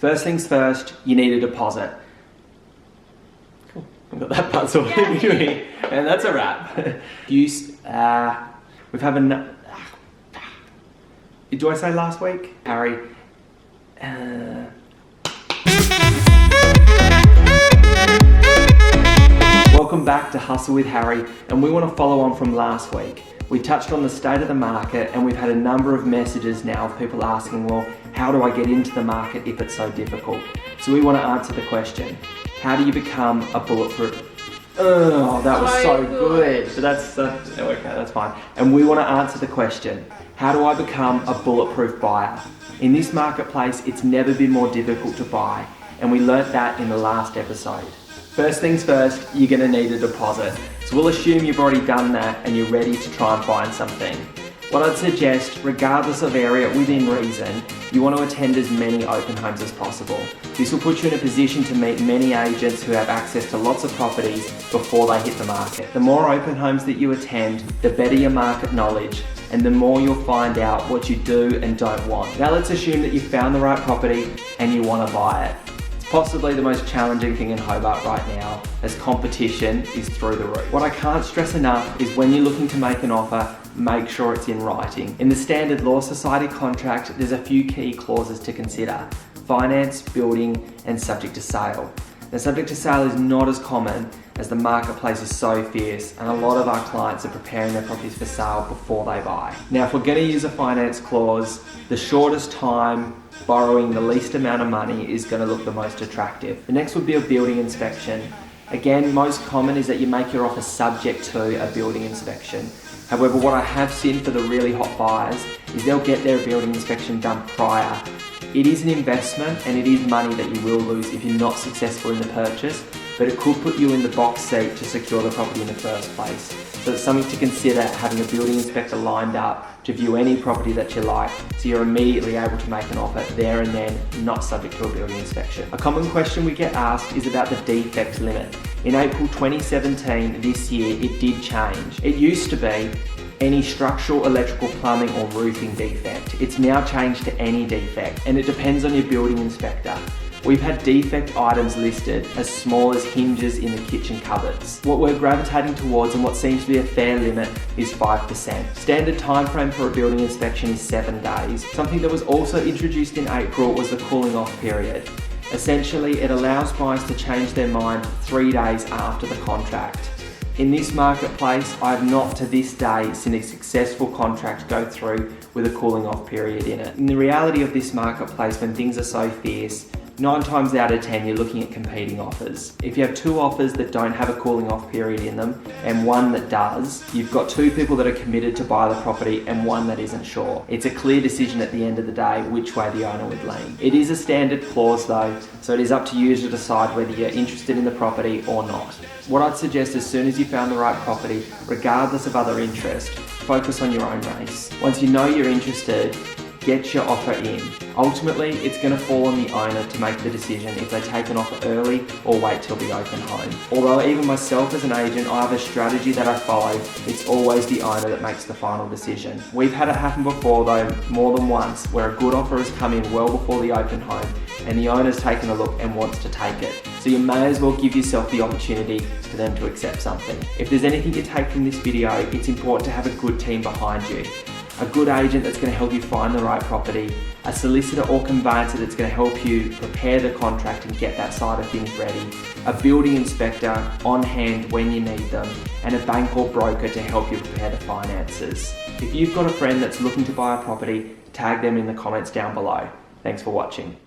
First things first, you need a deposit. Cool. We've got that part sorted, and that's a wrap. We've had do I say last week? Harry. Welcome back to Hustle with Harry, and we want to follow on from last week. We touched on the state of the market, and we've had a number of messages now of people asking, well, how do I get into the market if it's so difficult? So we want to answer the question, how do you become a bulletproof? Oh, that was so good. But that's okay, that's fine. And we want to answer the question, how do I become a bulletproof buyer? In this marketplace, it's never been more difficult to buy, and we learnt that in the last episode. First things first, you're going to need a deposit. So we'll assume you've already done that and you're ready to try and find something. What I'd suggest, regardless of area, within reason, you want to attend as many open homes as possible. This will put you in a position to meet many agents who have access to lots of properties before they hit the market. The more open homes that you attend, the better your market knowledge, and the more you'll find out what you do and don't want. Now let's assume that you found the right property and you want to buy it. Possibly the most challenging thing in Hobart right now, as competition is through the roof. What I can't stress enough is when you're looking to make an offer, make sure it's in writing. In the Standard Law Society contract, there's a few key clauses to consider: finance, building, and subject to sale. Now, subject to sale is not as common as the marketplace is so fierce, and a lot of our clients are preparing their properties for sale before they buy. Now, if we're going to use a finance clause, the shortest time borrowing the least amount of money is going to look the most attractive. The next would be a building inspection. Again, most common is that you make your offer subject to a building inspection. However, what I have seen for the really hot buyers is they'll get their building inspection done prior. It is an investment and it is money that you will lose if you're not successful in the purchase, but it could put you in the box seat to secure the property in the first place. So it's something to consider, having a building inspector lined up to view any property that you like, so you're immediately able to make an offer there and then, not subject to a building inspection. A common question we get asked is about the defect limit. In April 2017, this year, it did change. It used to be any structural, electrical, plumbing or roofing defect. It's now changed to any defect, and it depends on your building inspector. We've had defect items listed as small as hinges in the kitchen cupboards. What we're gravitating towards, and what seems to be a fair limit, is 5%. Standard time frame for a building inspection is 7 days. Something that was also introduced in April was the cooling off period. Essentially, it allows buyers to change their mind 3 days after the contract. In this marketplace, I have not to this day seen a successful contract go through with a cooling off period in it. In the reality of this marketplace, when things are so fierce, 9 times out of 10 you're looking at competing offers. If you have 2 offers that don't have a cooling off period in them and one that does, you've got 2 people that are committed to buy the property and one that isn't sure. It's a clear decision at the end of the day which way the owner would lean. It is a standard clause though, so it is up to you to decide whether you're interested in the property or not. What I'd suggest, as soon as you found the right property, regardless of other interest, focus on your own race. Once you know you're interested, get your offer in. Ultimately, it's going to fall on the owner to make the decision if they take an offer early or wait till the open home. Although even myself as an agent, I have a strategy that I follow. It's always the owner that makes the final decision. We've had it happen before though, more than once, where a good offer has come in well before the open home and the owner's taken a look and wants to take it. So you may as well give yourself the opportunity for them to accept something. If there's anything you take from this video, it's important to have a good team behind you. A good agent that's going to help you find the right property, a solicitor or conveyancer that's going to help you prepare the contract and get that side of things ready, a building inspector on hand when you need them, and a bank or broker to help you prepare the finances. If you've got a friend that's looking to buy a property, tag them in the comments down below. Thanks for watching.